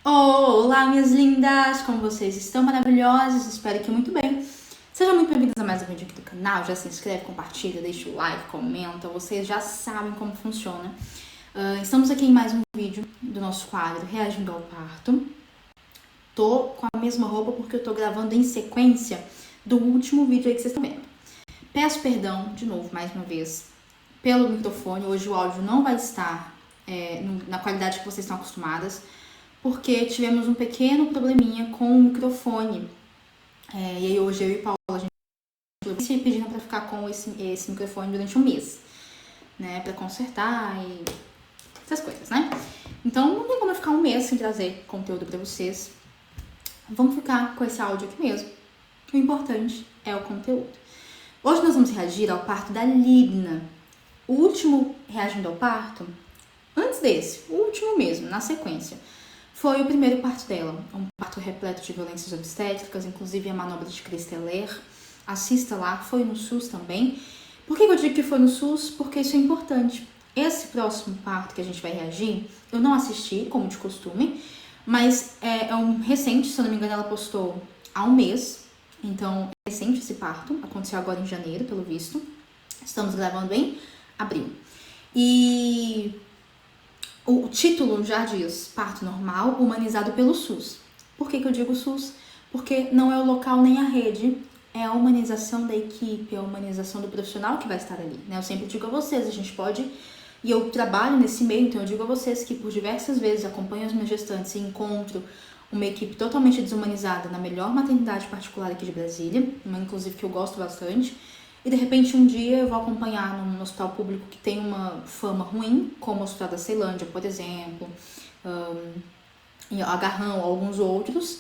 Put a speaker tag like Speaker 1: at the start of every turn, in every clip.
Speaker 1: Olá, minhas lindas! Como vocês estão? Maravilhosas? Espero que muito bem. Sejam muito bem-vindas a mais um vídeo aqui do canal. Já se inscreve, compartilha, deixa o like, comenta. Vocês já sabem como funciona. Estamos aqui em mais um vídeo do nosso quadro Reagindo ao Parto. Tô com a mesma roupa porque eu tô gravando em sequência do último vídeo aí que vocês estão vendo. Peço perdão, de novo, mais uma vez, pelo microfone. Hoje o áudio não vai estar na qualidade que vocês estão acostumadas, porque tivemos um pequeno probleminha com o microfone. E aí hoje eu e Paula, a gente pedindo para ficar com esse microfone durante um mês, né? Para consertar e essas coisas, né? Então não tem como eu ficar um mês sem trazer conteúdo para vocês. Vamos ficar com esse áudio aqui mesmo. O importante é o conteúdo. Hoje nós vamos reagir ao parto da Lidna. O último reagindo ao parto, antes desse, o último mesmo, na sequência, foi o primeiro parto dela, um parto repleto de violências obstétricas, inclusive a manobra de Christeller. Assista lá, foi no SUS também. Por que eu digo que foi no SUS? Porque isso é importante. Esse próximo parto que a gente vai reagir, eu não assisti, como de costume, mas é um recente, se eu não me engano, ela postou há um mês. Então, é recente esse parto, aconteceu agora em janeiro, pelo visto. Estamos gravando em abril. E o título já diz parto normal humanizado pelo SUS. Por que eu digo SUS? Porque não é o local nem a rede, é a humanização da equipe, a humanização do profissional que vai estar ali, né? Eu sempre digo a vocês, a gente pode, e eu trabalho nesse meio, então eu digo a vocês que por diversas vezes acompanho as minhas gestantes e encontro uma equipe totalmente desumanizada na melhor maternidade particular aqui de Brasília, uma inclusive que eu gosto bastante. E de repente um dia eu vou acompanhar num hospital público que tem uma fama ruim, como o Hospital da Ceilândia, por exemplo, Agarrão, alguns outros,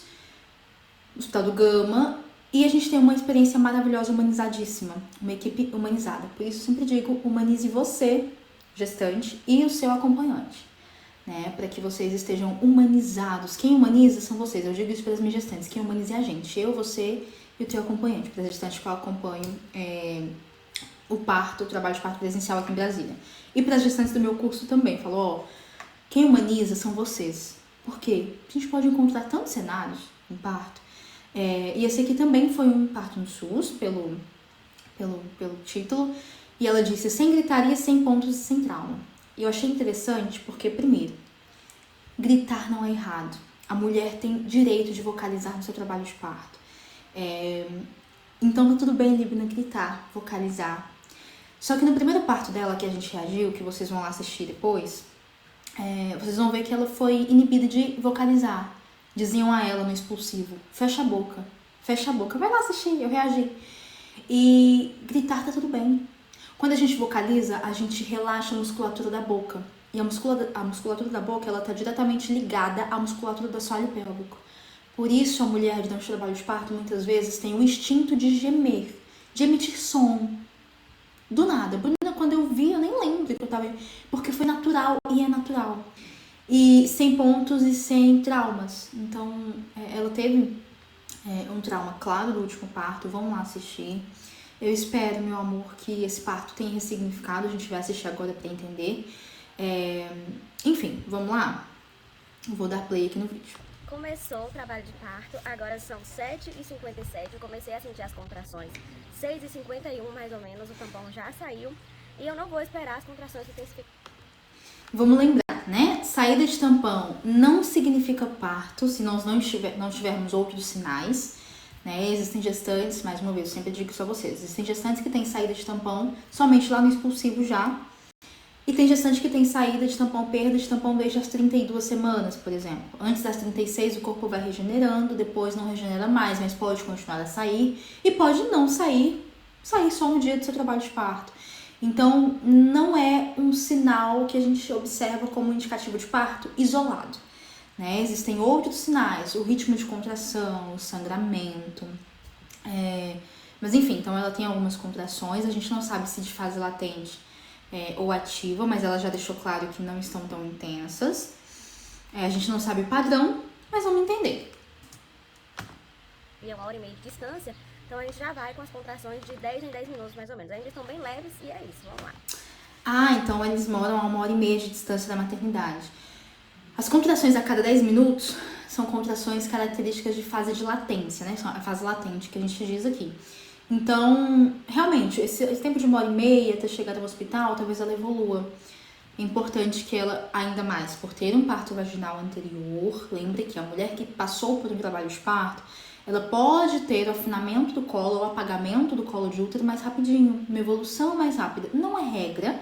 Speaker 1: o Hospital do Gama, e a gente tem uma experiência maravilhosa, humanizadíssima, uma equipe humanizada. Por isso eu sempre digo, humanize você, gestante, e o seu acompanhante, né? Para que vocês estejam humanizados. Quem humaniza são vocês, eu digo isso para as minhas gestantes, quem humaniza é a gente, eu, você e o teu acompanhante, para as gestantes que eu acompanho o trabalho de parto presencial aqui em Brasília. E para as gestantes do meu curso também, falou, quem humaniza são vocês. Por quê? A gente pode encontrar tantos cenários em parto. E esse aqui também foi um parto no SUS, pelo título, e ela disse, sem gritaria, sem pontos e sem trauma. E eu achei interessante porque, primeiro, gritar não é errado. A mulher tem direito de vocalizar no seu trabalho de parto. Então tá tudo bem, Lidna, gritar, vocalizar. Só que no primeiro parto dela que a gente reagiu, que vocês vão lá assistir depois, vocês vão ver que ela foi inibida de vocalizar. Diziam a ela no expulsivo, fecha a boca, vai lá assistir, eu reagi. E gritar tá tudo bem. Quando a gente vocaliza, a gente relaxa a musculatura da boca. E a musculatura da boca, ela tá diretamente ligada à musculatura do assoalho pélvico. Por isso, a mulher durante o trabalho de parto, muitas vezes, tem o instinto de gemer, de emitir som. Do nada. Bruna, quando eu vi, eu nem lembro que eu tava... Porque foi natural, e é natural. E sem pontos e sem traumas. Então, ela teve um trauma, claro, do último parto. Vamos lá assistir. Eu espero, meu amor, que esse parto tenha ressignificado. A gente vai assistir agora pra entender. Enfim, vamos lá? Eu vou dar play aqui no vídeo.
Speaker 2: Começou o trabalho de parto, agora são 7h57, eu comecei a sentir as contrações 6h51 mais ou menos, o tampão já saiu e eu não vou esperar as contrações intensificarem.
Speaker 1: Vamos lembrar, né? Saída de tampão não significa parto se nós não tivermos outros sinais, né? Existem gestantes, mais uma vez, eu sempre digo isso a vocês, existem gestantes que têm saída de tampão somente lá no expulsivo já. E tem gestante que tem saída de tampão, perda de tampão desde as 32 semanas, por exemplo. Antes das 36, o corpo vai regenerando, depois não regenera mais, mas pode continuar a sair. E pode não sair só no dia do seu trabalho de parto. Então, não é um sinal que a gente observa como indicativo de parto isolado, né? Existem outros sinais, o ritmo de contração, o sangramento. Mas enfim, então ela tem algumas contrações, a gente não sabe se de fase latente ou ativa, mas ela já deixou claro que não estão tão intensas. A gente não sabe o padrão, mas vamos entender.
Speaker 2: E é 1h30 de distância, então a gente já vai com as contrações de 10 em 10 minutos mais ou menos. Ainda estão bem leves e é isso, vamos lá.
Speaker 1: Então eles moram a 1h30 de distância da maternidade. As contrações a cada 10 minutos são contrações características de fase de latência, né? São a fase latente que a gente diz aqui. Então, realmente, esse tempo de 1h30 até chegar ao hospital, talvez ela evolua. É importante que ela, ainda mais, por ter um parto vaginal anterior, lembre que a mulher que passou por um trabalho de parto, ela pode ter o afinamento do colo ou apagamento do colo de útero mais rapidinho, uma evolução mais rápida. Não é regra,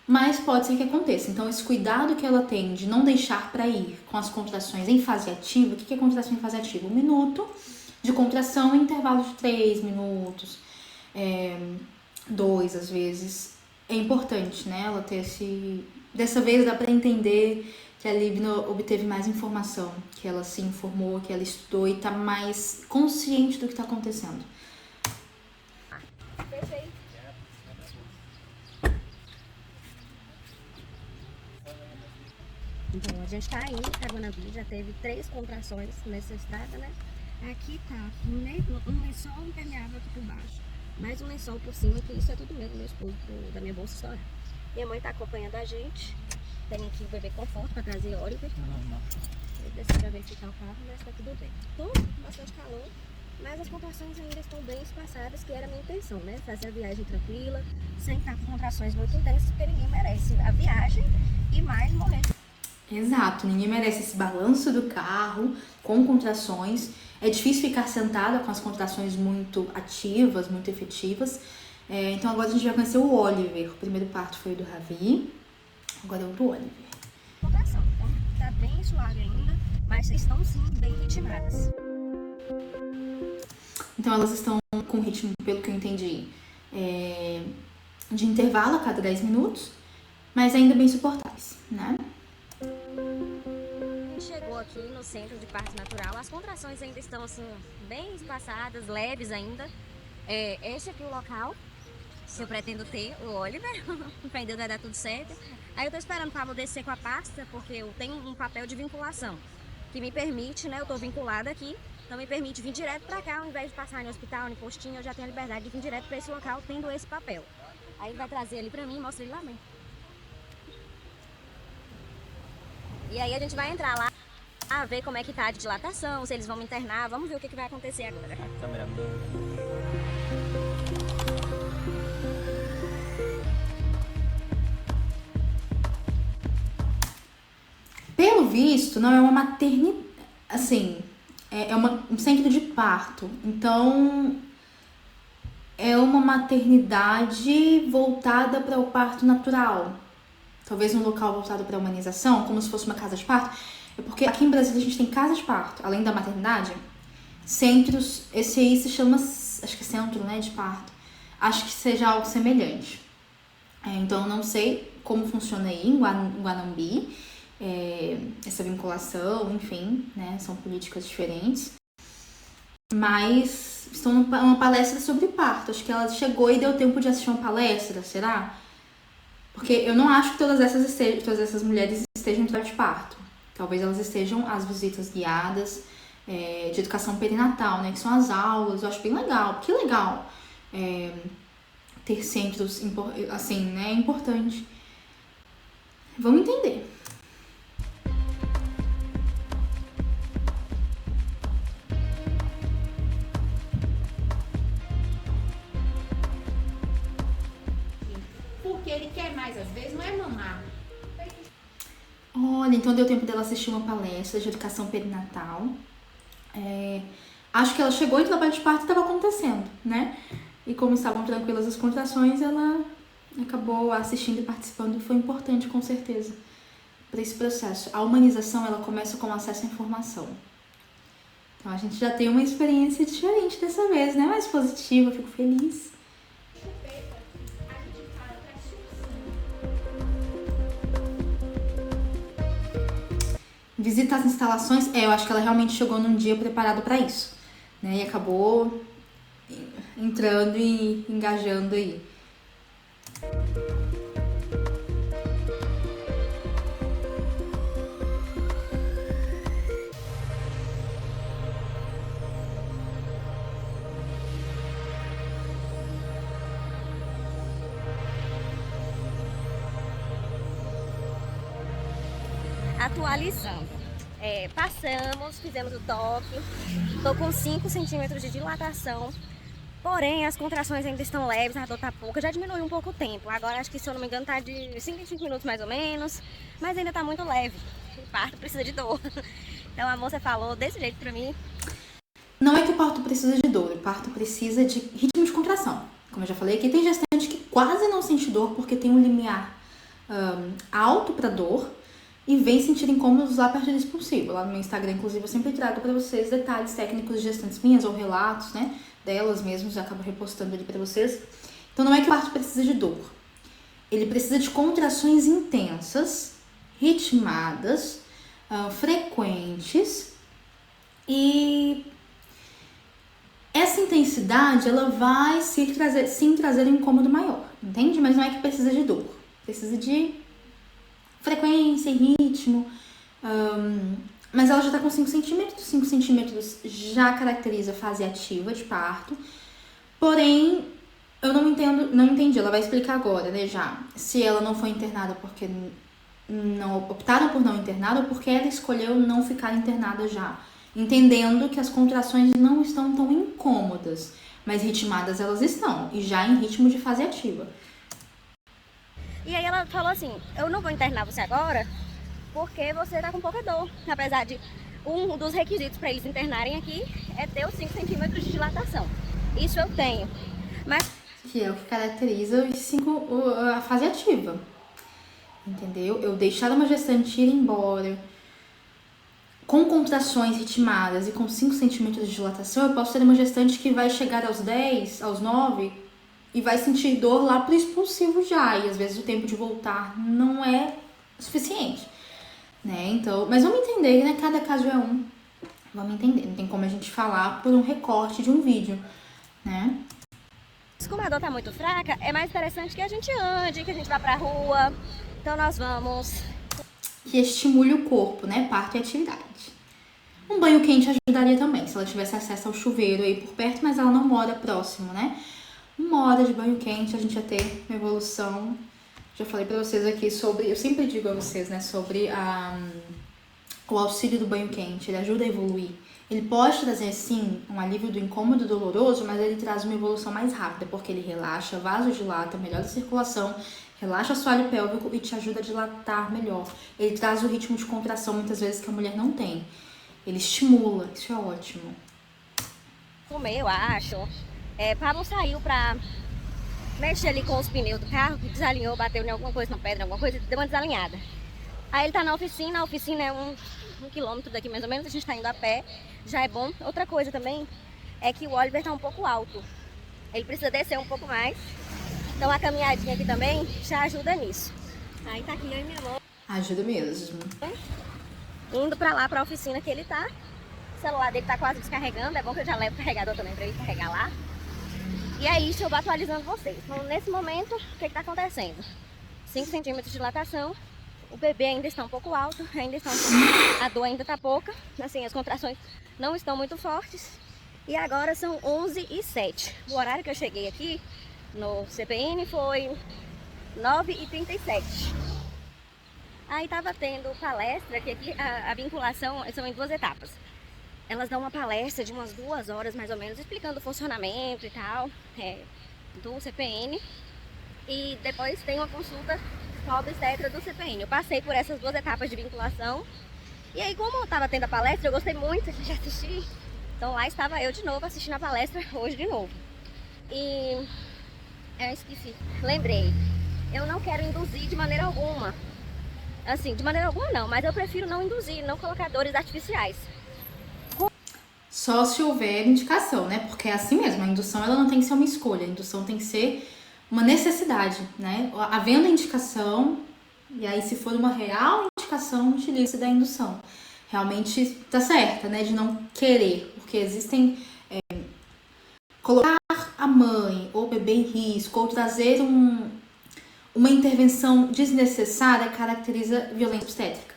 Speaker 1: mas pode ser que aconteça. Então, esse cuidado que ela tem de não deixar para ir com as contrações em fase ativa. O que é contração em fase ativa? 1 minuto de contração em intervalo de 3 minutos, 2 às vezes. É importante, né? Ela ter esse... Dessa vez dá para entender que a Libna obteve mais informação, que ela se informou, que ela estudou e tá mais consciente do que tá acontecendo.
Speaker 2: Perfeito. Então, a gente tá indo pra Guanambi, já teve 3 contrações nessa estrada, né? Aqui tá um lençol impermeável aqui por baixo, mais um lençol por cima, que isso é tudo meu, do meu esposo, da minha bolsa história. Minha mãe tá acompanhando a gente, tem aqui o bebê conforto pra trazer Oliver. Ele desceu pra verificar o carro, mas tá tudo bem. Tô com bastante calor, mas as contrações ainda estão bem espaçadas, que era a minha intenção, né? Fazer a viagem tranquila, sem estar com contrações muito intensas, porque ninguém merece a viagem e mais morrer.
Speaker 1: Exato, ninguém merece esse balanço do carro com contrações. É difícil ficar sentada com as contrações muito ativas, muito efetivas. Então agora a gente vai conhecer o Oliver. O primeiro parto foi o do Ravi, agora é o do Oliver.
Speaker 2: Contração, tá bem suave ainda, mas estão sim bem ritmadas.
Speaker 1: Então elas estão com ritmo, pelo que eu entendi, de intervalo a cada 10 minutos, mas ainda bem suportáveis, né?
Speaker 2: Chegou aqui no centro de parto natural, as contrações ainda estão assim bem espaçadas, leves ainda. Esse aqui é o local, se eu pretendo ter o Oliver, pra Deus vai dar tudo certo. Aí eu tô esperando o Pablo descer com a pasta, porque eu tenho um papel de vinculação, que me permite, né, eu tô vinculada aqui, então me permite vir direto pra cá, ao invés de passar no hospital, no postinho, eu já tenho a liberdade de vir direto pra esse local, tendo esse papel. Aí ele vai trazer ali pra mim e mostra ele lá mesmo. E aí a gente vai entrar lá, ver como é que tá a dilatação, se eles vão me internar, vamos ver o que vai acontecer agora.
Speaker 1: Pelo visto, não é uma maternidade, assim, um centro de parto. Então, é uma maternidade voltada para o parto natural. Talvez um local voltado para a humanização, como se fosse uma casa de parto. É porque aqui em Brasília a gente tem casa de parto, além da maternidade, centros, esse aí se chama, acho que é centro, né, de parto. Acho que seja algo semelhante. Então, não sei como funciona aí em Guanambi, essa vinculação, enfim, né, são políticas diferentes. Mas estão numa palestra sobre parto. Acho que ela chegou e deu tempo de assistir uma palestra, será? Porque eu não acho que todas essas mulheres estejam em trabalho de parto. Talvez elas estejam às visitas guiadas de educação perinatal, né? Que são as aulas. Eu acho bem legal. Que legal ter centros assim, né? É importante. Vamos entender.
Speaker 3: Ele quer mais, às vezes, não é mamar.
Speaker 1: Olha, então deu tempo dela assistir uma palestra de educação perinatal. Acho que ela chegou em trabalho de parto e estava acontecendo, né? E como estavam tranquilas as contrações, ela acabou assistindo e participando. Foi importante, com certeza, para esse processo. A humanização, ela começa com acesso à informação. Então a gente já tem uma experiência diferente dessa vez, né? Mais positiva, fico feliz. Visita as instalações, eu acho que ela realmente chegou num dia preparado para isso, né? E acabou entrando e engajando aí.
Speaker 2: Atualizando. Passamos, fizemos o toque, tô com 5 centímetros de dilatação, porém as contrações ainda estão leves, a dor tá pouca, já diminuiu um pouco o tempo, agora acho que, se eu não me engano, tá de 5 em 5 minutos mais ou menos, mas ainda tá muito leve, o parto precisa de dor. Então a moça falou desse jeito pra mim.
Speaker 1: Não é que o parto precisa de dor, o parto precisa de ritmo de contração. Como eu já falei aqui, tem gestante que quase não sente dor porque tem um limiar alto para dor e vem sentir incômodos lá perto do expulsivo. Lá no meu Instagram, inclusive, eu sempre trago para vocês detalhes técnicos de gestantes minhas ou relatos, né, delas mesmas, já acabo repostando ali para vocês. Então não é que o parto precisa de dor. Ele precisa de contrações intensas, ritmadas, frequentes, e essa intensidade, ela vai sim trazer um incômodo maior, entende? Mas não é que precisa de dor, precisa de frequência e ritmo, mas ela já tá com 5 centímetros, 5 centímetros já caracteriza a fase ativa de parto, porém, eu não entendi, ela vai explicar agora, né, já, se ela não foi internada porque não optaram por não internar ou porque ela escolheu não ficar internada já, entendendo que as contrações não estão tão incômodas, mas ritmadas elas estão, e já em ritmo de fase ativa.
Speaker 2: E aí ela falou assim, eu não vou internar você agora, porque você tá com pouca dor, apesar de um dos requisitos para eles internarem aqui é ter os 5 centímetros de dilatação. Isso eu tenho, mas...
Speaker 1: Que é o que caracteriza a fase ativa, entendeu? Eu deixar uma gestante ir embora com contrações ritmadas e com 5 centímetros de dilatação, eu posso ter uma gestante que vai chegar aos 10, aos 9 e vai sentir dor lá pro expulsivo já, e às vezes o tempo de voltar não é suficiente, né? Então, mas vamos entender, né? Cada caso é um. Vamos entender, não tem como a gente falar por um recorte de um vídeo, né?
Speaker 2: Como a dor tá muito fraca, é mais interessante que a gente ande, que a gente vá pra rua. Então nós vamos...
Speaker 1: Que estimule o corpo, né? Parto e atividade. Um banho quente ajudaria também, se ela tivesse acesso ao chuveiro aí por perto, mas ela não mora próximo, né? 1 hora de banho quente, a gente ia ter uma evolução. Já falei pra vocês aqui sobre... Eu sempre digo a vocês, né? Sobre o auxílio do banho quente. Ele ajuda a evoluir. Ele pode trazer, sim, um alívio do incômodo doloroso, mas ele traz uma evolução mais rápida, porque ele relaxa, vasodilata, melhora a circulação, relaxa o assoalho pélvico e te ajuda a dilatar melhor. Ele traz o ritmo de contração, muitas vezes, que a mulher não tem. Ele estimula, isso é ótimo.
Speaker 2: Comer, eu acho. Pablo saiu pra mexer ali com os pneus do carro, que desalinhou, bateu em alguma coisa, na pedra, alguma coisa, deu uma desalinhada. Aí ele tá na oficina, a oficina é um quilômetro daqui mais ou menos, a gente tá indo a pé, já é bom. Outra coisa também é que o Oliver tá um pouco alto, ele precisa descer um pouco mais, então a caminhadinha aqui também já ajuda nisso. Aí tá aqui eu e minha mãe.
Speaker 1: Ajuda mesmo.
Speaker 2: Indo pra lá, pra oficina que ele tá, o celular dele tá quase descarregando, é bom que eu já levo o carregador também pra ele carregar lá. E é isso, eu vou atualizando vocês. Então, nesse momento, o que tá acontecendo? 5 centímetros de dilatação. O bebê ainda está um pouco alto, a dor ainda está pouca, assim, as contrações não estão muito fortes. E agora são 11h07. O horário que eu cheguei aqui no CPN foi 9h37. Aí estava tendo palestra, que aqui a vinculação são em 2 etapas. Elas dão uma palestra de umas 2 horas mais ou menos, explicando o funcionamento e tal, do CPN. E depois tem uma consulta com a obstetra do CPN. Eu passei por essas 2 etapas de vinculação. E aí, como eu estava tendo a palestra, eu gostei muito de assistir. Então lá estava eu de novo assistindo a palestra, hoje de novo. E eu esqueci, lembrei. Eu não quero induzir de maneira alguma. Assim, de maneira alguma não, mas eu prefiro não induzir, não colocar dores artificiais.
Speaker 1: Só se houver indicação, né? Porque é assim mesmo, a indução ela não tem que ser uma escolha, a indução tem que ser uma necessidade, né? Havendo indicação, e aí se for uma real indicação, utilize da indução. Realmente tá certa, né? De não querer, porque existem... colocar a mãe ou o bebê em risco, ou trazer uma intervenção desnecessária caracteriza violência obstétrica.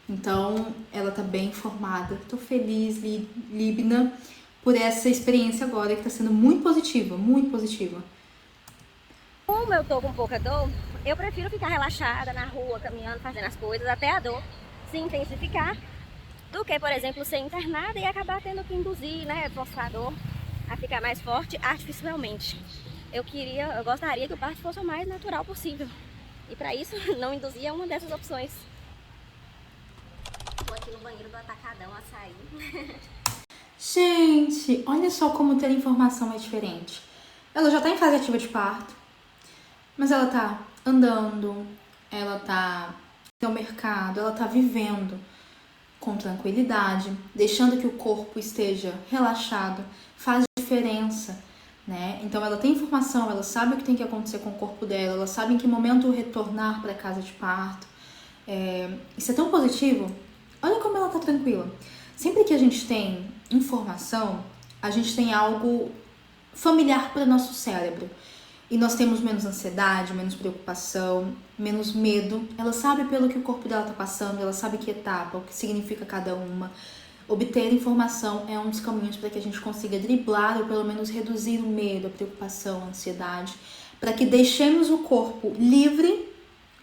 Speaker 1: Então, ela tá bem informada. Tô feliz, Libna, por essa experiência agora, que tá sendo muito positiva, muito positiva.
Speaker 2: Como eu tô com pouca dor, eu prefiro ficar relaxada na rua, caminhando, fazendo as coisas, até a dor se intensificar. do que, por exemplo, ser internada e acabar tendo que induzir, né, forçador a ficar mais forte artificialmente. Eu gostaria que o parto fosse o mais natural possível. E para isso, não induzir é uma dessas opções. Tô aqui no banheiro do Atacadão, Açaí.
Speaker 1: Gente, olha só como ter informação é diferente. Ela já tá em fase ativa de parto, mas ela tá andando, ela tá no mercado, ela tá vivendo com tranquilidade, deixando que o corpo esteja relaxado, faz diferença, né? Então ela tem informação, ela sabe o que tem que acontecer com o corpo dela, ela sabe em que momento retornar para a casa de parto. Isso é tão positivo. Olha como ela tá tranquila. Sempre que a gente tem informação, a gente tem algo familiar para o nosso cérebro. E nós temos menos ansiedade, menos preocupação, menos medo. Ela sabe pelo que o corpo dela tá passando, ela sabe que etapa, o que significa cada uma. Obter informação é um dos caminhos para que a gente consiga driblar ou pelo menos reduzir o medo, a preocupação, a ansiedade, para que deixemos o corpo livre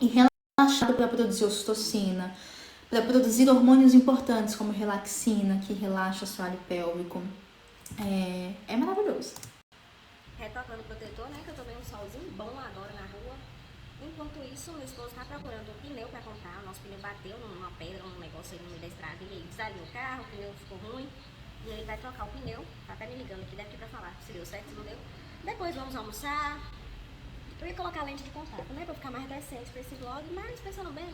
Speaker 1: e relaxado para produzir ocitocina, para produzir hormônios importantes como relaxina, que relaxa o assoalho pélvico. É maravilhoso.
Speaker 2: Retocando o protetor, né, que eu tô vendo um solzinho bom agora na rua. Enquanto isso, meu esposo tá procurando um pneu pra comprar. O nosso pneu bateu numa pedra, num negócio aí no meio da estrada. E ele desalinhou o carro, o pneu ficou ruim. E ele vai trocar o pneu. Tá até me ligando aqui, deve ter pra falar se deu certo, se não deu. Depois vamos almoçar. Eu ia colocar lente de contato, né, pra ficar mais decente pra esse vlog. Mas pensando bem,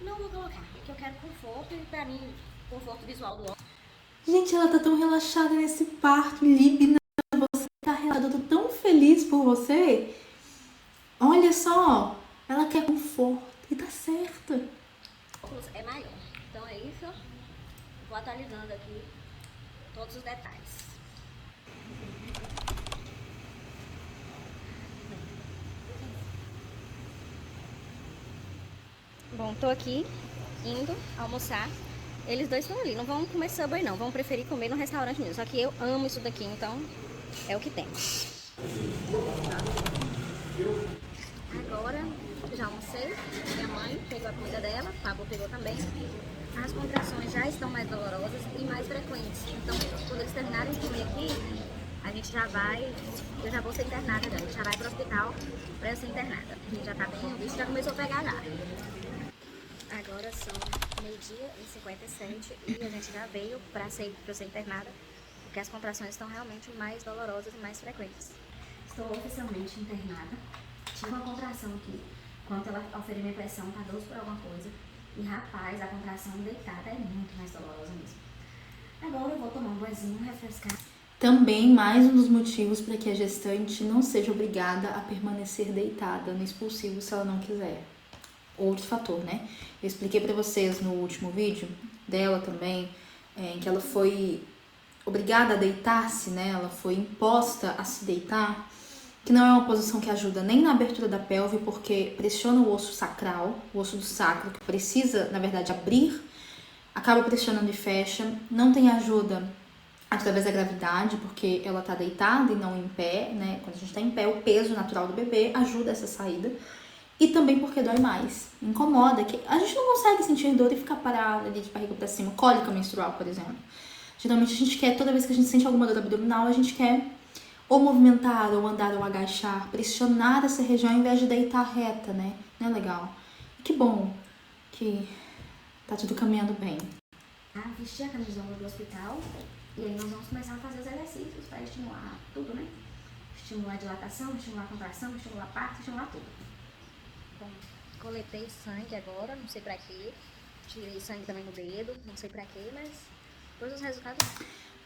Speaker 2: não vou colocar. Porque eu quero conforto e pra mim, conforto visual do homem.
Speaker 1: Gente, ela tá tão relaxada nesse parto, Libna. Você tá relaxada, eu tô tão feliz por você. Olha só, ela quer conforto e tá certa.
Speaker 2: É maior. Então é isso. Vou atualizando aqui todos os detalhes. Bom, tô aqui indo almoçar. Eles dois estão ali, não vão comer Subway não, vão preferir comer no restaurante mesmo. Só que eu amo isso daqui, então é o que tem. Agora já almocei, minha mãe pegou a comida dela, Pablo pegou também. As contrações já estão mais dolorosas e mais frequentes. Então, quando eles terminarem de comer aqui, a gente já vai, eu já vou ser internada já. A gente já vai pro hospital pra eu ser internada. A gente já tá bem, o bicho já começou a pegar já. Agora são 12h57 e a gente já veio pra ser internada, porque as contrações estão realmente mais dolorosas e mais frequentes. Estou oficialmente internada. Tive uma contração aqui, quando ela ofereceu minha pressão, tá 12 por alguma coisa. E rapaz, a contração deitada é muito mais dolorosa mesmo. Agora eu vou tomar um banhozinho, refrescar.
Speaker 1: Também mais um dos motivos para que a gestante não seja obrigada a permanecer deitada no expulsivo se ela não quiser. Outro fator, né? Eu expliquei para vocês no último vídeo dela também, em que ela foi obrigada a deitar-se, né? Ela foi imposta a se deitar, que não é uma posição que ajuda nem na abertura da pelve, porque pressiona o osso sacral, o osso do sacro, que precisa, na verdade, abrir, acaba pressionando e fecha. Não tem ajuda através da gravidade, porque ela tá deitada e não em pé, né? Quando a gente tá em pé, o peso natural do bebê ajuda essa saída. E também porque dói mais, incomoda, que a gente não consegue sentir dor e ficar parada ali de barriga pra cima, cólica menstrual, por exemplo. Geralmente a gente quer, toda vez que a gente sente alguma dor abdominal, a gente quer ou movimentar, ou andar, ou agachar, pressionar essa região ao invés de deitar reta, né? Não é legal. Que bom que tá tudo caminhando bem.
Speaker 2: Vestir a camisola do hospital e aí nós vamos começar a fazer os exercícios para estimular tudo, né? Estimular a dilatação, estimular a contração, estimular parto, estimular tudo. Bom, coletei sangue agora, não sei pra quê. Tirei sangue também no dedo, não sei pra quê, mas depois os resultados...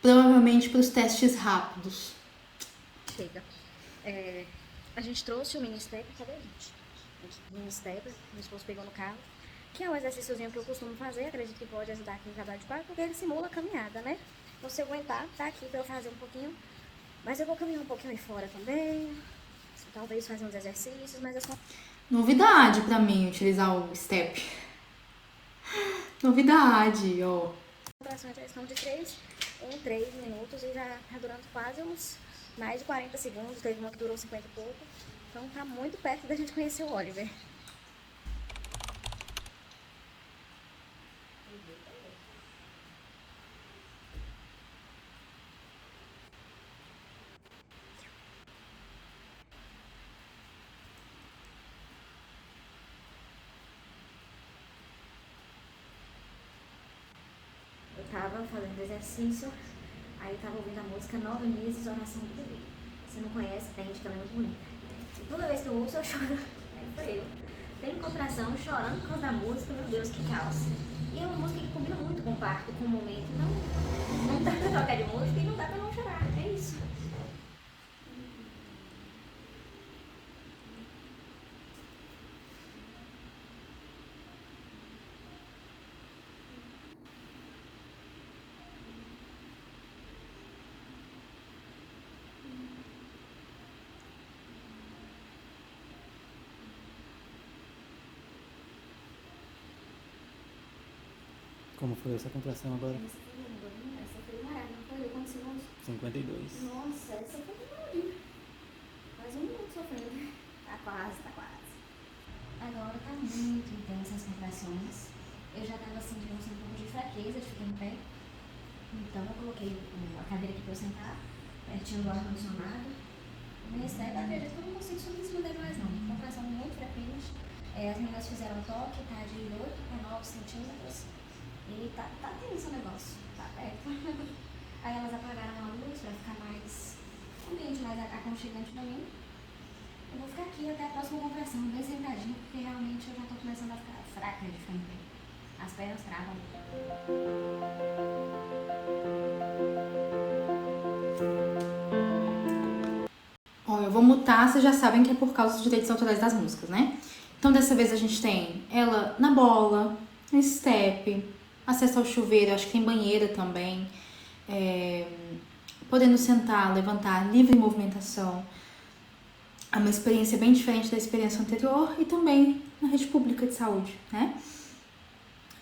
Speaker 1: Provavelmente para os testes rápidos.
Speaker 2: Chega. A gente trouxe o mini-step, cadê, gente? Mini-step, meu esposo pegou no carro, que é um exercíciozinho que eu costumo fazer, acredito que pode ajudar aqui no trabalho de parto, porque ele simula a caminhada, né? Então, se eu aguentar, tá aqui pra eu fazer um pouquinho, mas eu vou caminhar um pouquinho aí fora também, talvez fazer uns exercícios, mas é só...
Speaker 1: Novidade pra mim utilizar o step. Novidade, ó.
Speaker 2: As contrações já estão de 3 em 3 minutos e já tá durando quase uns mais de 40 segundos, teve uma que durou 50 e pouco, então tá muito perto da gente conhecer o Oliver. tava fazendo exercício, aí eu tava ouvindo a música 9 Meses, Oração do Bebê. Se não conhece, tente, que ela é muito bonita. E toda vez que eu ouço, eu choro. Aí foi eu. Tem contração, chorando por causa da música, meu Deus, que caos. E é uma música que combina muito com o parto, com o momento. Então, não dá pra trocar de música e não dá pra não chorar. É isso.
Speaker 4: Como foi essa contração agora?
Speaker 2: Essa foi demorada, não foi? Deu quantos segundos?
Speaker 4: 52.
Speaker 2: Nossa, essa foi demoradinha. Quase um minuto sofrendo. Tá quase, tá quase. Agora tá muito intensa as contrações. Eu já tava sentindo um pouco de fraqueza de ficar em pé. Então eu coloquei a cadeira aqui pra eu sentar, pertinho do ar-condicionado. O Ministério, acredito que eu não consigo subir em cima dele mais não. Contração muito frequente. As meninas fizeram toque, tá de 8 a 9 centímetros. E tá tenso o negócio, tá perto. Aí elas apagaram a luz pra ficar mais um ambiente mais aconchegante pra mim. Eu vou ficar aqui até a próxima contração, bem sentadinha, porque realmente eu já tô começando a ficar fraca de ficar em pé. As pernas travam.
Speaker 1: Ó, eu vou mutar, vocês já sabem que é por causa dos direitos autorais das músicas, né? Então dessa vez a gente tem ela na bola, no step, acesso ao chuveiro, acho que tem banheira também, podendo sentar, levantar, livre movimentação. É uma experiência bem diferente da experiência anterior e também na rede pública de saúde, né?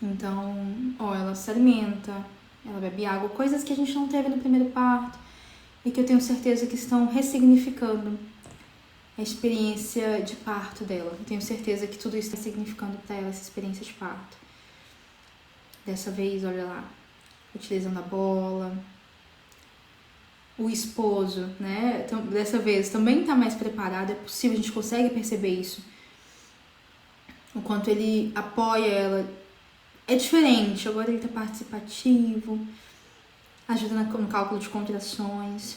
Speaker 1: Então, ó, ela se alimenta, ela bebe água, coisas que a gente não teve no primeiro parto e que eu tenho certeza que estão ressignificando a experiência de parto dela. Eu tenho certeza que tudo isso está significando para ela, essa experiência de parto. Dessa vez, olha lá, utilizando a bola. O esposo, né, então, dessa vez também está mais preparado, é possível, a gente consegue perceber isso. O quanto ele apoia ela. É diferente, agora ele está participativo, ajuda no cálculo de contrações.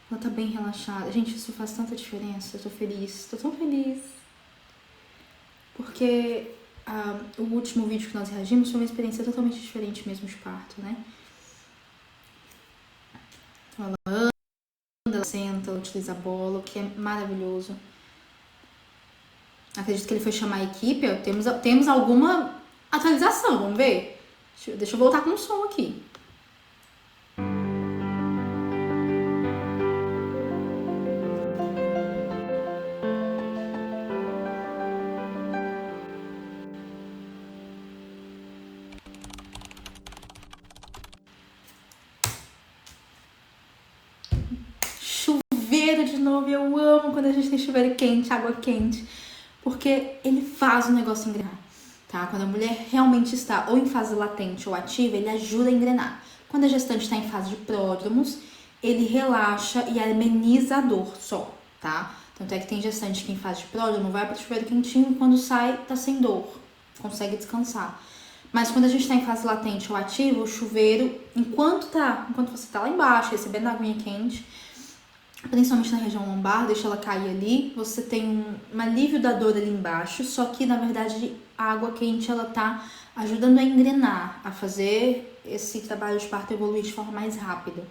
Speaker 1: Ela tá bem relaxada. Gente, isso faz tanta diferença, eu tô feliz, tô tão feliz. Porque o último vídeo que nós reagimos foi uma experiência totalmente diferente mesmo de parto, né? Então ela anda, ela senta, ela utiliza a bola, o que é maravilhoso. Acredito que ele foi chamar a equipe, temos alguma atualização, vamos ver? Deixa eu voltar com o som aqui. Chuveiro de novo, eu amo quando a gente tem chuveiro quente, água quente, porque ele faz o negócio engrenar, tá? Quando a mulher realmente está ou em fase latente ou ativa, ele ajuda a engrenar. Quando a gestante está em fase de pródromos, ele relaxa e ameniza a dor só, tá? Tanto é que tem gestante que em fase de pródromo vai para o chuveiro quentinho e quando sai tá sem dor, consegue descansar. Mas quando a gente está em fase latente ou ativa, o chuveiro, enquanto você tá lá embaixo recebendo a aguinha quente, principalmente na região lombar, deixa ela cair ali, você tem um alívio da dor ali embaixo, só que na verdade a água quente ela tá ajudando a engrenar, a fazer esse trabalho de parto evoluir de forma mais rápida.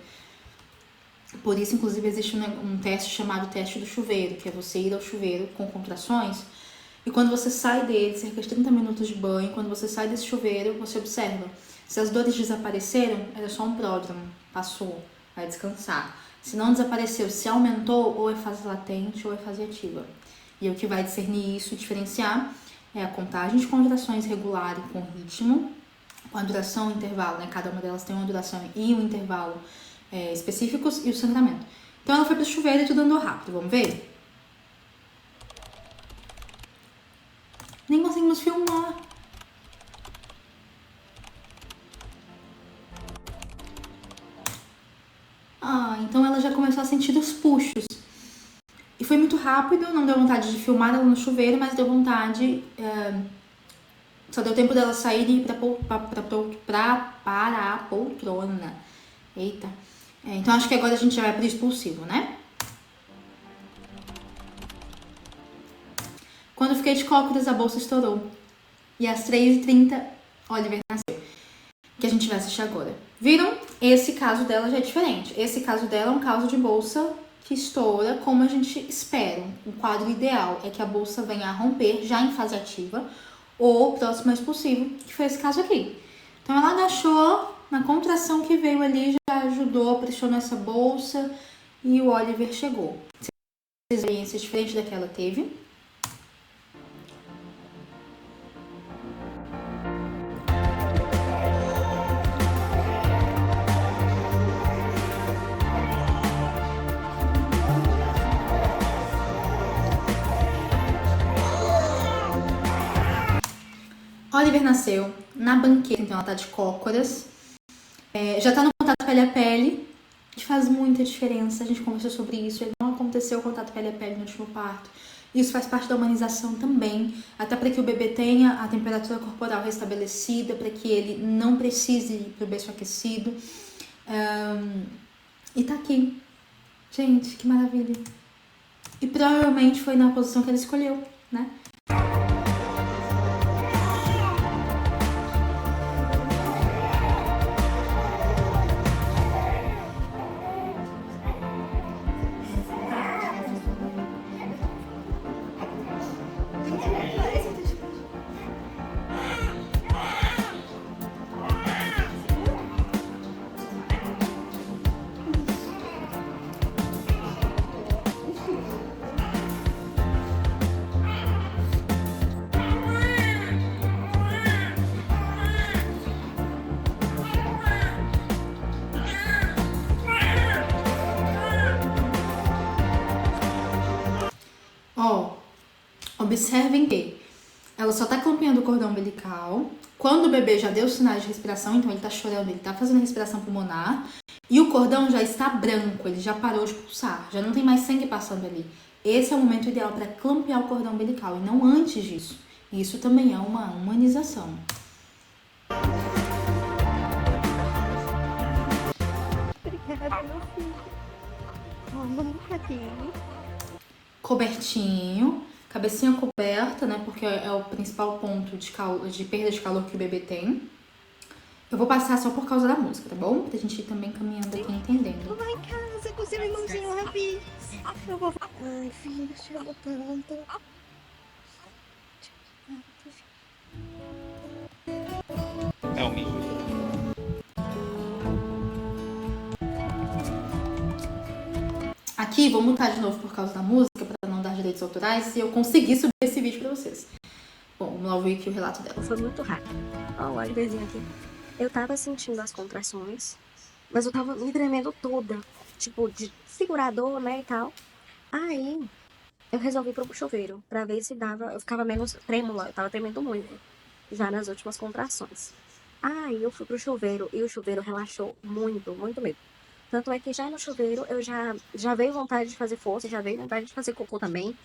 Speaker 1: Por isso, inclusive, existe um teste chamado teste do chuveiro, que é você ir ao chuveiro com contrações e quando você sai dele, cerca de 30 minutos de banho, quando você sai desse chuveiro, você observa. Se as dores desapareceram, era só um pródromo, passou, vai descansar. Se não desapareceu, se aumentou, ou é fase latente ou é fase ativa. E o que vai discernir isso, diferenciar, é a contagem de contrações regular e com ritmo, com a duração e intervalo, né? Cada uma delas tem uma duração e um intervalo específicos e o sangramento. Então ela foi pro chuveiro e tudo andou rápido, vamos ver? Nem conseguimos filmar. Então ela já começou a sentir os puxos. E foi muito rápido, não deu vontade de filmar ela no chuveiro, mas deu vontade Só deu tempo dela sair e ir para a poltrona. Eita. Então acho que agora a gente já vai pro expulsivo, né? Quando eu fiquei de cócoras, a bolsa estourou. E às 3h30, Oliver nasceu. Que a gente vai assistir agora. Viram? Esse caso dela já é diferente. Esse caso dela é um caso de bolsa que estoura como a gente espera. O quadro ideal é que a bolsa venha a romper já em fase ativa ou próximo ao expulsivo, que foi esse caso aqui. Então ela agachou, na contração que veio ali, já ajudou, pressionou essa bolsa e o Oliver chegou. Experiência diferente da que ela teve. Oliver nasceu na banqueta, então ela tá de cócoras. Já tá no contato pele a pele, que faz muita diferença. A gente conversou sobre isso. Ele não aconteceu o contato pele a pele no último parto. Isso faz parte da humanização também, até para que o bebê tenha a temperatura corporal restabelecida, para que ele não precise ir pro berço aquecido. E tá aqui. Gente, que maravilha. E provavelmente foi na posição que ele escolheu, né? Observem que ela só tá clampeando o cordão umbilical quando o bebê já deu sinais de respiração, então ele tá chorando, ele tá fazendo respiração pulmonar e o cordão já está branco, ele já parou de pulsar, já não tem mais sangue passando ali. Esse é o momento ideal para clampear o cordão umbilical e não antes disso. Isso também é uma humanização.
Speaker 2: Obrigada, meu filho. Vamos aqui.
Speaker 1: Cobertinho, cabecinha coberta, né? Porque é o principal ponto de perda de calor que o bebê tem. Eu vou passar só por causa da música, tá bom? Pra gente ir também caminhando aqui, entendendo.
Speaker 2: Vou lá em casa com seu irmãozinho, Rabi. Eu vou... Ai, filho, chegou tanto.
Speaker 5: É o mesmo.
Speaker 1: Aqui, vou mutar de novo por causa da música, pra não dar direitos autorais, e eu consegui subir esse vídeo pra vocês. Bom, vamos lá ouvir aqui o relato dela.
Speaker 2: Foi muito rápido. Olha o bebezinho aqui. Eu tava sentindo as contrações, mas eu tava me tremendo toda. Tipo, de segurador, né, e tal. Aí, eu resolvi ir pro chuveiro, pra ver se dava... Eu ficava menos trêmula, eu tava tremendo muito, já nas últimas contrações. Aí, eu fui pro chuveiro, e o chuveiro relaxou muito, muito mesmo. Tanto é que já no chuveiro, eu já veio vontade de fazer força, já veio vontade de fazer cocô também.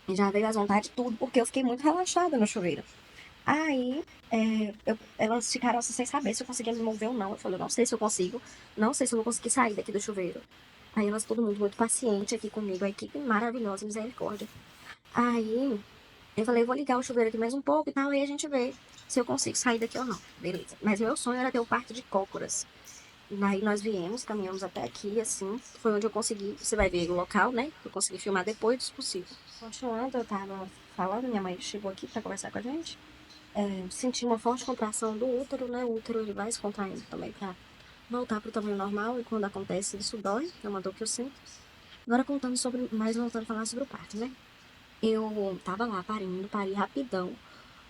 Speaker 2: E já veio as vontades de tudo, porque eu fiquei muito relaxada no chuveiro. Aí, elas ficaram assim, sem saber se eu conseguia me mover ou não. Eu falei, não sei se eu consigo, não sei se eu vou conseguir sair daqui do chuveiro. Aí elas, todo mundo muito paciente aqui comigo, a equipe maravilhosa, misericórdia. Aí, eu falei, vou ligar o chuveiro aqui mais um pouco e tal, aí a gente vê se eu consigo sair daqui ou não. Beleza. Mas meu sonho era ter o parto de cócoras. Aí nós viemos, caminhamos até aqui, assim, foi onde eu consegui, você vai ver o local, né? Eu consegui filmar depois, se possível. Continuando, eu tava falando, minha mãe chegou aqui pra conversar com a gente. Senti uma forte contração do útero, né? O útero ele vai se contraindo também pra voltar pro tamanho normal, e quando acontece isso dói, é uma dor que eu sinto. Agora voltando a falar sobre o parto, né? Eu tava lá pari rapidão.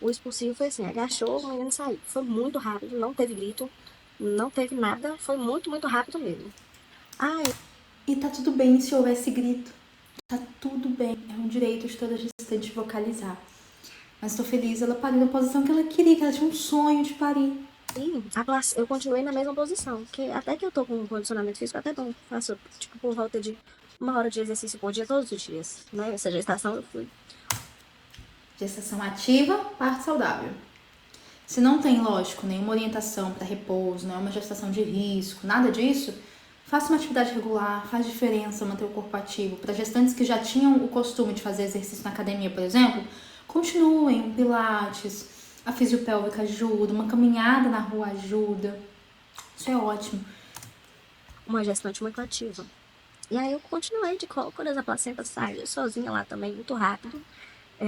Speaker 2: O expulsivo foi assim, agachou, o menino saiu. Foi muito rápido, não teve grito. Não teve nada, foi muito, muito rápido mesmo.
Speaker 1: E tá tudo bem se houvesse grito. Tá tudo bem. É um direito de toda gestante vocalizar. Mas tô feliz, ela pariu na posição que ela queria, que ela tinha um sonho de parir.
Speaker 2: E eu continuei na mesma posição, porque até que eu tô com um condicionamento físico até bom. Faço, tipo, por volta de 1 hora de exercício por dia, todos os dias, né? Essa gestação eu fui.
Speaker 1: Gestação ativa, parto saudável. Se não tem, lógico, nenhuma orientação para repouso, não é uma gestação de risco, nada disso, faça uma atividade regular, faz diferença manter o corpo ativo. Para gestantes que já tinham o costume de fazer exercício na academia, por exemplo, continuem, um pilates, a fisiopélvica ajuda, uma caminhada na rua ajuda. Isso é ótimo.
Speaker 2: Uma gestante muito ativa. E aí eu continuei de cócoras, a placenta saiu sozinha lá também, muito rápido.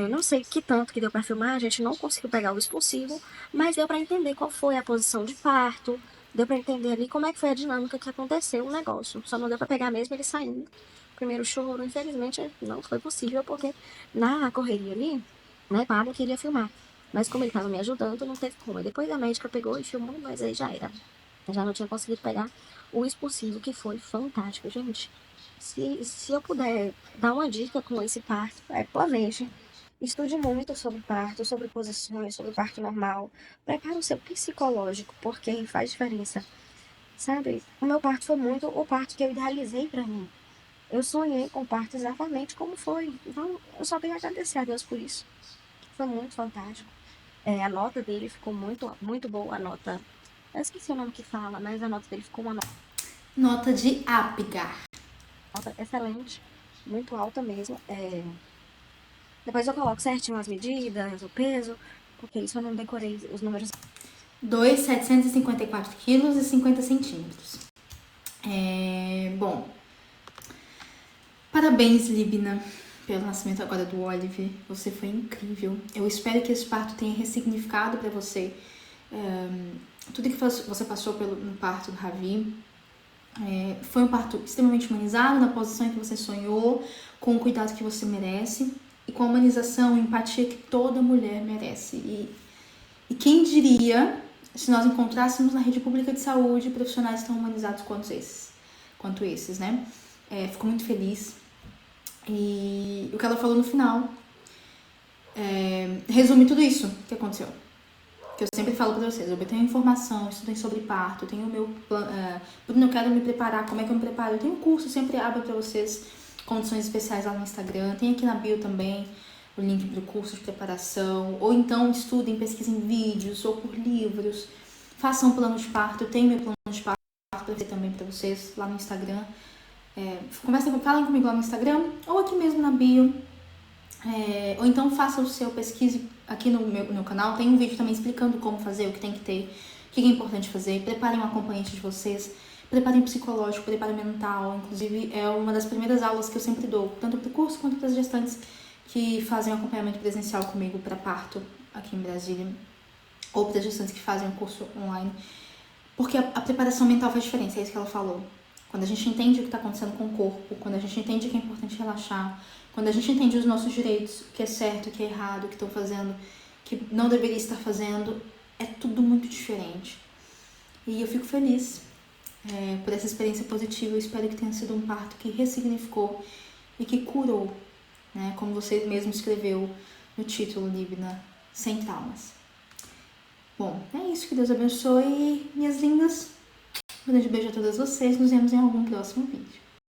Speaker 2: Não sei que tanto que deu para filmar, a gente não conseguiu pegar o expulsivo, mas deu para entender qual foi a posição de parto, deu para entender ali como é que foi a dinâmica que aconteceu o negócio. Só não deu para pegar mesmo ele saindo. Primeiro choro, infelizmente, não foi possível, porque na correria ali, né, Pablo queria filmar. Mas como ele estava me ajudando, não teve como. E depois a médica pegou e filmou, mas aí já era. Eu já não tinha conseguido pegar o expulsivo, que foi fantástico, gente. Se eu puder dar uma dica com esse parto, planeje. Estude muito sobre parto, sobre posições, sobre parto normal. Prepare o seu psicológico, porque faz diferença. Sabe? O meu parto foi muito o parto que eu idealizei pra mim. Eu sonhei com o parto exatamente como foi. Então, eu só tenho a agradecer a Deus por isso. Foi muito fantástico. A nota dele ficou muito, muito boa. A nota. Eu esqueci o nome que fala, mas a nota dele ficou uma
Speaker 1: Nota de Apgar.
Speaker 2: nota excelente. Muito alta mesmo. Depois eu coloco certinho as medidas, o peso, porque isso eu não decorei os números.
Speaker 1: 2.754 quilos e 50 centímetros. Bom, parabéns, Libna, pelo nascimento agora do Oliver. Você foi incrível. Eu espero que esse parto tenha ressignificado para você tudo que você passou no parto do Ravi. Foi um parto extremamente humanizado, na posição que você sonhou, com o cuidado que você merece e com a humanização e empatia que toda mulher merece. E quem diria se nós encontrássemos na rede pública de saúde profissionais tão humanizados quanto esses, né? Fico muito feliz. E o que ela falou no final resume tudo isso que aconteceu. Que eu sempre falo pra vocês, eu tenho informação, estudei sobre parto, eu tenho o meu plano, eu quero me preparar, como é que eu me preparo? Eu tenho um curso, sempre abro pra vocês condições especiais lá no Instagram, tem aqui na bio também o link pro curso de preparação, ou então estudem, pesquisem vídeos, ou por livros, façam um plano de parto, eu tenho meu plano de parto pra ver também pra vocês lá no Instagram, falem comigo lá no Instagram, ou aqui mesmo na bio, ou então faça o seu pesquise aqui no meu canal, tem um vídeo também explicando como fazer, o que tem que ter, o que é importante fazer, preparem um acompanhante de vocês, preparem o psicológico, preparem o mental, inclusive é uma das primeiras aulas que eu sempre dou, tanto para o curso quanto para as gestantes que fazem um acompanhamento presencial comigo para parto aqui em Brasília, ou para as gestantes que fazem um curso online, porque a preparação mental faz diferença, é isso que ela falou. Quando a gente entende o que está acontecendo com o corpo, quando a gente entende que é importante relaxar, quando a gente entende os nossos direitos, o que é certo, o que é errado, o que estão fazendo, o que não deveria estar fazendo, é tudo muito diferente. E eu fico feliz por essa experiência positiva. Eu espero que tenha sido um parto que ressignificou e que curou, né? Como você mesmo escreveu no título, Libna, sem traumas. Bom, é isso. Que Deus abençoe, minhas lindas. Um grande beijo a todas vocês. Nos vemos em algum próximo vídeo.